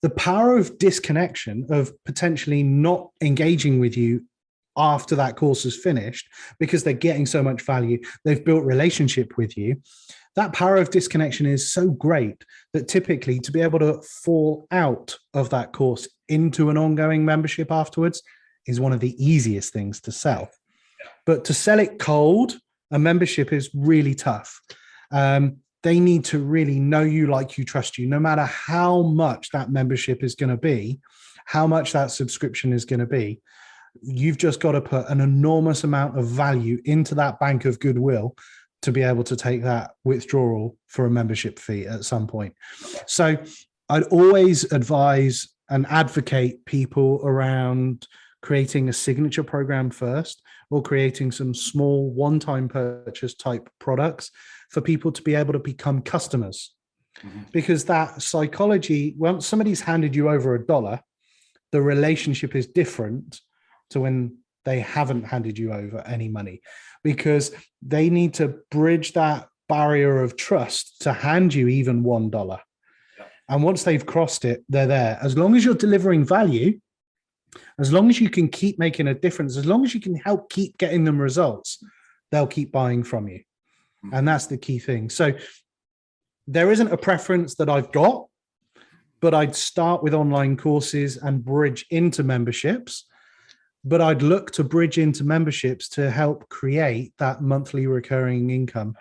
the power of disconnection, of potentially not engaging with you after that course is finished because they're getting so much value, they've built relationship with you, that power of disconnection is so great that typically to be able to fall out of that course into an ongoing membership afterwards is one of the easiest things to sell. But to sell it cold, a membership is really tough. They need to really know you, like you, trust you, no matter how much that membership is going to be, how much that subscription is going to be. You've just got to put an enormous amount of value into that bank of goodwill to be able to take that withdrawal for a membership fee at some point. So I'd always advise and advocate people around creating a signature program first, or creating some small one-time purchase type products for people to be able to become customers. Because that psychology, once somebody's handed you over $1, the relationship is different to when they haven't handed you over any money, because they need to bridge that barrier of trust to hand you even $1. And once they've crossed it, they're there. As long as you're delivering value, as long as you can keep making a difference, as long as you can help keep getting them results, they'll keep buying from you. And that's the key thing. So there isn't a preference that I've got, but I'd start with online courses and bridge into memberships. But I'd look to bridge into memberships to help create that monthly recurring income,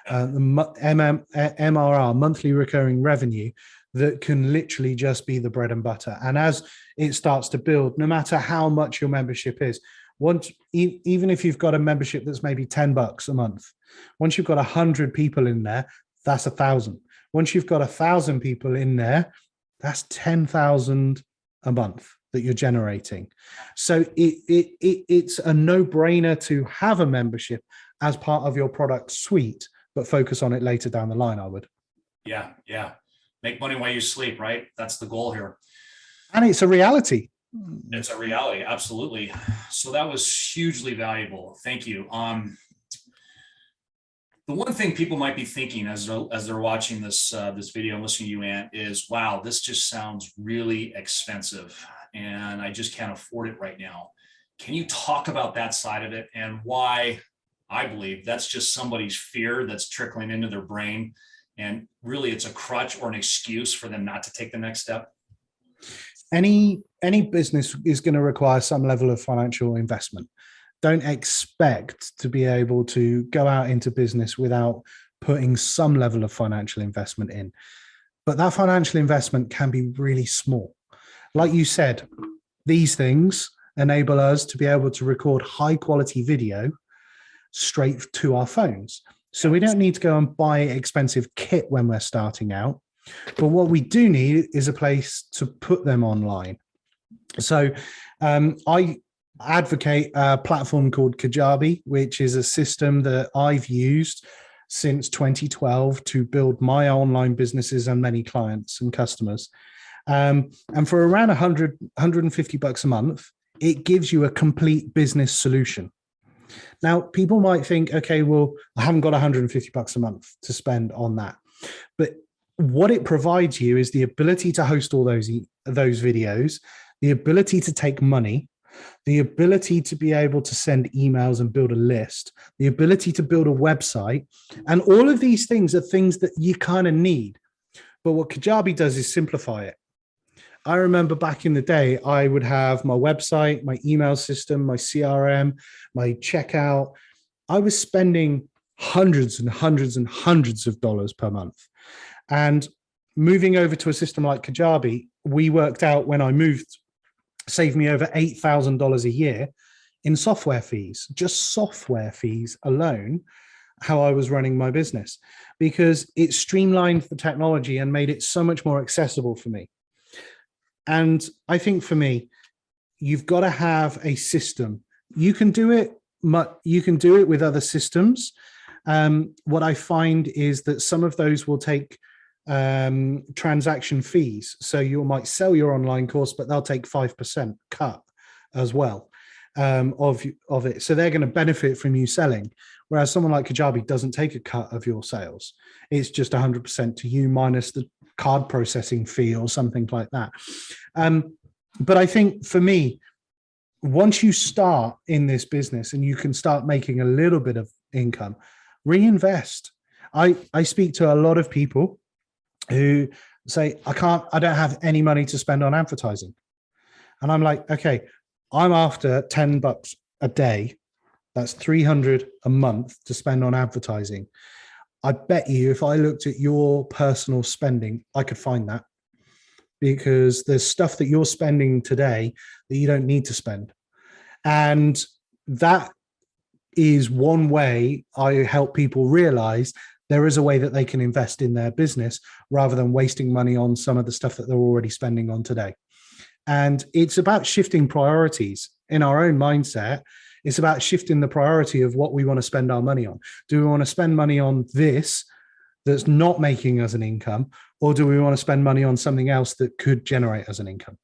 MRR, monthly recurring revenue, that can literally just be the bread and butter. And as it starts to build, no matter how much your membership is, even if you've got a membership that's maybe $10 a month, once you've got 100 people in there, that's 1,000. Once you've got 1,000 people in there, that's 10,000 a month that you're generating. So it's a no-brainer to have a membership as part of your product suite, but focus on it later down the line, I would. Yeah. Make money while you sleep, right? That's the goal here. And it's a reality. It's a reality, absolutely. So that was hugely valuable. Thank you. The one thing people might be thinking as they're watching this video and listening to you, Ant, is, wow, this just sounds really expensive and I just can't afford it right now. Can you talk about that side of it and why I believe that's just somebody's fear that's trickling into their brain, and really it's a crutch or an excuse for them not to take the next step? Any business is going to require some level of financial investment. Don't expect to be able to go out into business without putting some level of financial investment in. But that financial investment can be really small. Like you said, these things enable us to be able to record high quality video straight to our phones. So we don't need to go and buy expensive kit when we're starting out. But what we do need is a place to put them online. So I advocate a platform called Kajabi, which is a system that I've used since 2012 to build my online businesses and many clients and customers. And for around $150 a month, it gives you a complete business solution. Now, people might think, okay, well, I haven't got $150 a month to spend on that. But what it provides you is the ability to host all those videos, the ability to take money, the ability to be able to send emails and build a list, the ability to build a website. And all of these things are things that you kind of need. But what Kajabi does is simplify it. I remember back in the day, I would have my website, my email system, my CRM, my checkout. I was spending hundreds and hundreds and hundreds of dollars per month. And moving over to a system like Kajabi, we worked out when I moved, saved me over $8,000 a year in software fees, just software fees alone, how I was running my business, because it streamlined the technology and made it so much more accessible for me. And I think for me, you've got to have a system. You can do it with other systems. What I find is that some of those will take transaction fees. So you might sell your online course, but they'll take 5% cut as well of it. So they're going to benefit from you selling. Whereas someone like Kajabi doesn't take a cut of your sales. It's just 100% to you minus the card processing fee or something like that. But I think for me, once you start in this business and you can start making a little bit of income, reinvest. I speak to a lot of people who say, I don't have any money to spend on advertising. And I'm like, okay, I'm after $10 a day. That's $300 a month to spend on advertising. I bet you if I looked at your personal spending, I could find that, because there's stuff that you're spending today that you don't need to spend. And that is one way I help people realize there is a way that they can invest in their business rather than wasting money on some of the stuff that they're already spending on today. And it's about shifting priorities in our own mindset. It's about shifting the priority of what we want to spend our money on. Do we want to spend money on this that's not making us an income, or do we want to spend money on something else that could generate us an income?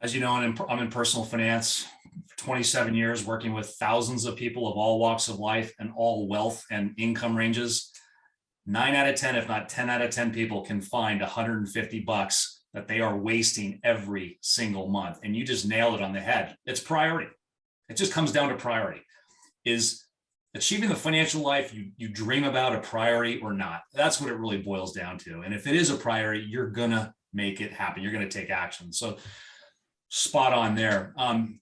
As you know, I'm in personal finance for 27 years, working with thousands of people of all walks of life and all wealth and income ranges. 9 out of 10, if not 10 out of 10 people can find $150 that they are wasting every single month. And you just nailed it on the head. It's priority. It just comes down to priority. Is achieving the financial life you dream about a priority or not? That's what it really boils down to. And if it is a priority, you're going to make it happen. You're going to take action. So spot on there.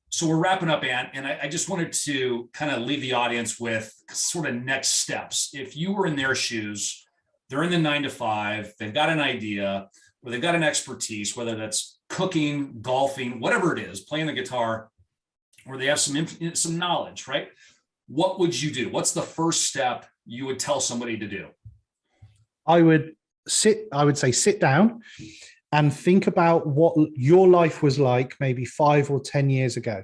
So we're wrapping up, Ant, and I just wanted to kind of leave the audience with sort of next steps. If you were in their shoes, they're in the 9 to 5, they've got an idea, or they've got an expertise, whether that's cooking, golfing, whatever it is, playing the guitar, or they have some knowledge, right? What would you do? What's the first step you would tell somebody to do? I would say sit down and think about what your life was like maybe 5 or 10 years ago,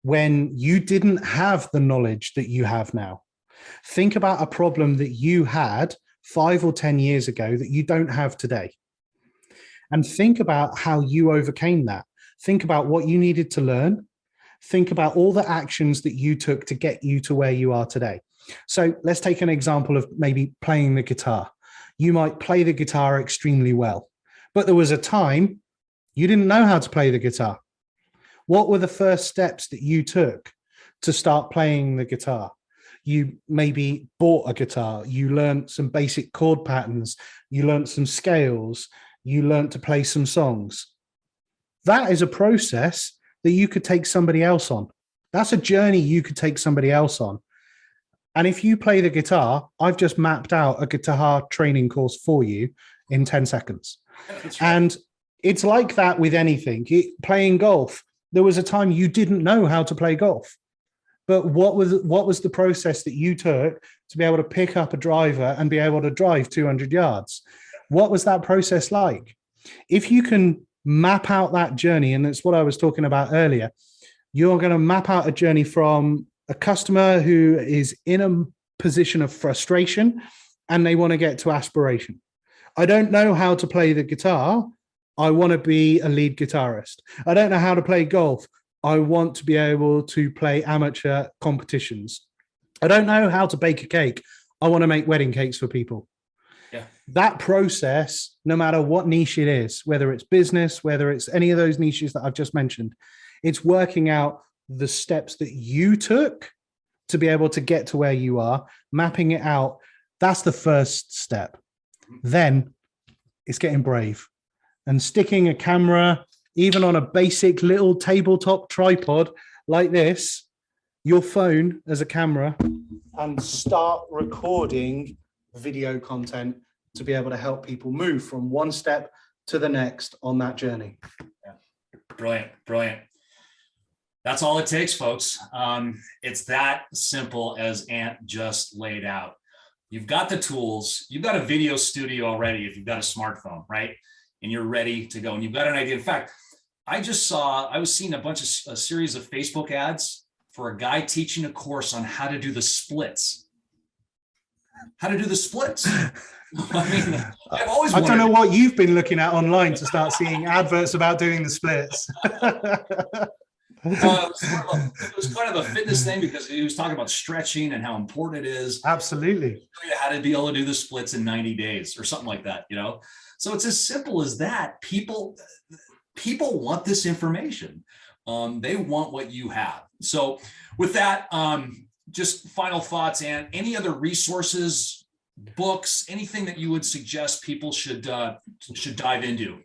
when you didn't have the knowledge that you have now. Think about a problem that you had 5 or 10 years ago that you don't have today. And think about how you overcame that. Think about what you needed to learn. Think about all the actions that you took to get you to where you are today. So let's take an example of maybe playing the guitar. You might play the guitar extremely well, but there was a time you didn't know how to play the guitar. What were the first steps that you took to start playing the guitar? You maybe bought a guitar, you learned some basic chord patterns, you learned some scales, you learned to play some songs. That is a process that you could take somebody else on. That's a journey you could take somebody else on. And if you play the guitar, I've just mapped out a guitar training course for you in 10 seconds. Right. And it's like that with anything. Playing golf, there was a time you didn't know how to play golf. But what was the process that you took to be able to pick up a driver and be able to drive 200 yards. What was that process like? If you can map out that journey, and that's what I was talking about earlier, you're going to map out a journey from a customer who is in a position of frustration and they want to get to aspiration. I don't know how to play the guitar. I want to be a lead guitarist. I don't know how to play golf. I want to be able to play amateur competitions. I don't know how to bake a cake. I want to make wedding cakes for people. Yeah. That process, no matter what niche it is, whether it's business, whether it's any of those niches that I've just mentioned, it's working out the steps that you took to be able to get to where you are, mapping it out. That's the first step. Then it's getting brave and sticking a camera, even on a basic little tabletop tripod like this, your phone as a camera, and start recording video content to be able to help people move from one step to the next on that journey. Yeah. Brilliant, brilliant. That's all it takes, folks. It's that simple as Ant just laid out. You've got the tools, you've got a video studio already if you've got a smartphone, right? And you're ready to go and you've got an idea. In fact, I was seeing a series of Facebook ads for a guy teaching a course on how to do the splits. How to do the splits. I mean, I don't know what you've been looking at online to start seeing adverts about doing the splits. It was kind of a fitness thing because he was talking about stretching and how important it is. Absolutely. How to be able to do the splits in 90 days or something like that, you know? So it's as simple as that. People want this information. They want what you have. So with that, just final thoughts, and any other resources, books, anything that you would suggest people should dive into?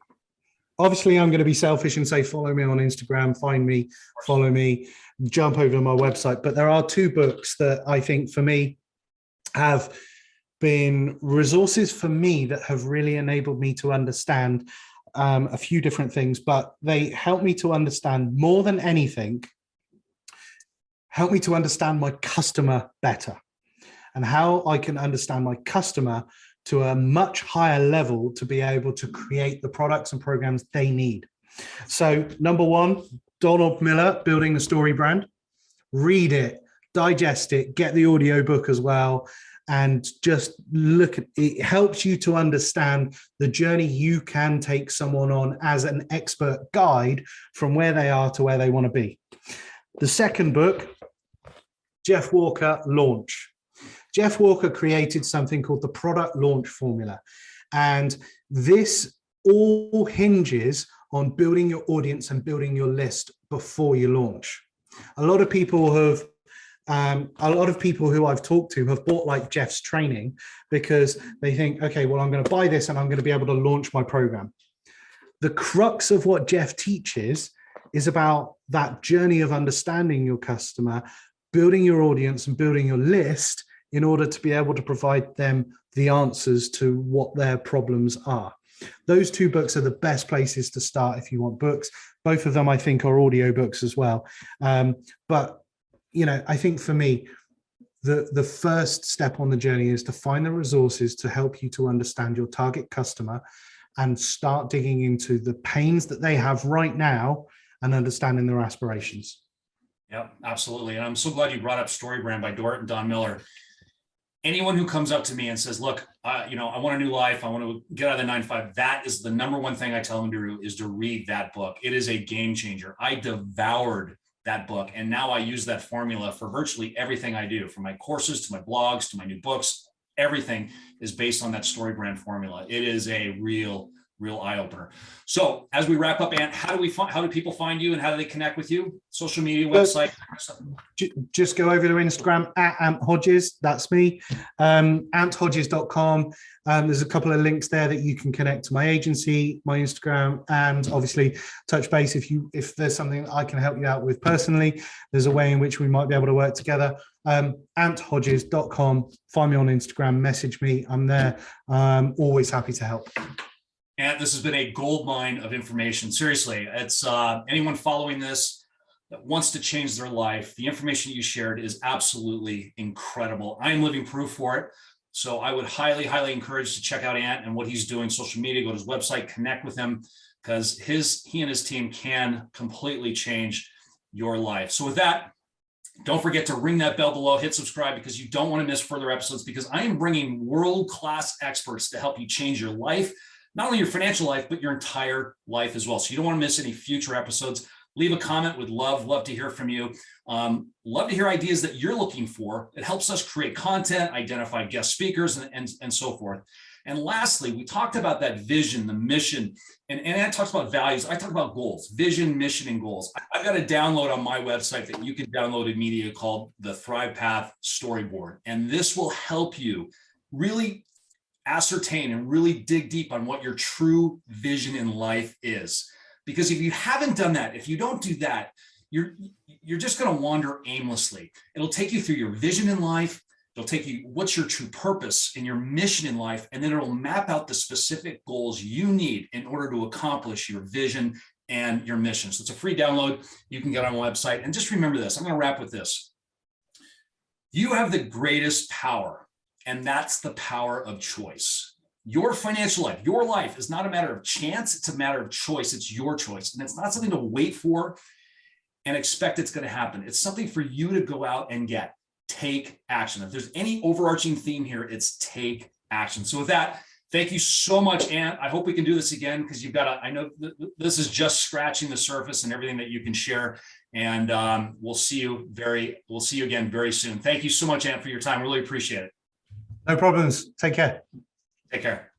Obviously, I'm going to be selfish and say, follow me on Instagram, find me, follow me, jump over to my website. But there are two books that I think for me have been resources for me that have really enabled me to understand a few different things, but they help me to understand more than anything, help me to understand my customer better and how I can understand my customer to a much higher level to be able to create the products and programs they need. So number one, Donald Miller, Building the Story Brand. Read it, digest it, get the audio book as well, and just look at it. Helps you to understand the journey you can take someone on as an expert guide from where they are to where they want to be. The second book, Jeff Walker, Launch. Jeff Walker created something called the product launch formula. And this all hinges on building your audience and building your list before you launch. A lot of people who I've talked to have bought like Jeff's training because they think, okay, well, I'm going to buy this and I'm going to be able to launch my program. The crux of what Jeff teaches is about that journey of understanding your customer, building your audience and building your list in order to be able to provide them the answers to what their problems are. Those two books are the best places to start if you want books. Both of them, I think, are audio books as well. But, you know, I think for me, the first step on the journey is to find the resources to help you to understand your target customer and start digging into the pains that they have right now and understanding their aspirations. Yep, absolutely. And I'm so glad you brought up Storybrand by Dorit and Don Miller. Anyone who comes up to me and says, look, I want a new life, I want to get out of the 9-to-5, that is the number one thing I tell them to do, is to read that book. It is a game changer. I devoured that book, and now I use that formula for virtually everything I do, from my courses to my blogs to my new books. Everything is based on that Storybrand formula. It is a real eye-opener. So as we wrap up, Ant, how do people find you and how do they connect with you? Social media, website? Just go over to Instagram at Ant Hodges. That's me. AntHodges.com. There's a couple of links there that you can connect to my agency, my Instagram, and obviously touch base if there's something I can help you out with personally. There's a way in which we might be able to work together. AntHodges.com. Find me on Instagram. Message me. I'm there. Always happy to help. And this has been a gold mine of information. Seriously, it's anyone following this, that wants to change their life. The information you shared is absolutely incredible. I am living proof for it. So I would highly, highly encourage to check out Ant and what he's doing, social media, go to his website, connect with him, because he and his team can completely change your life. So with that, don't forget to ring that bell below, hit subscribe, because you don't want to miss further episodes, because I am bringing world-class experts to help you change your life, not only your financial life, but your entire life as well. So you don't want to miss any future episodes. Leave a comment. Would love to hear from you. Love to hear ideas that you're looking for. It helps us create content, identify guest speakers, and so forth. And lastly, we talked about that vision, the mission, and Ant talks about values. I talk about goals, vision, mission, and goals. I've got a download on my website that you can download immediately called the Thrive Path Storyboard. And this will help you really ascertain and really dig deep on what your true vision in life is. Because if you haven't done that, if you don't do that, you're just going to wander aimlessly. It'll take you through your vision in life. It'll take you, what's your true purpose and your mission in life, and then it'll map out the specific goals you need in order to accomplish your vision and your mission. So it's a free download. You can get on my website. And just remember this, I'm going to wrap with this. You have the greatest power, and that's the power of choice. Your financial life, your life is not a matter of chance. It's a matter of choice. It's your choice. And it's not something to wait for and expect it's going to happen. It's something for you to go out and get. Take action. If there's any overarching theme here, it's take action. So with that, thank you so much, Ant. I hope we can do this again, because you've got I know this is just scratching the surface and everything that you can share. And we'll see you again very soon. Thank you so much, Ant, for your time. Really appreciate it. No problems. Take care. Take care.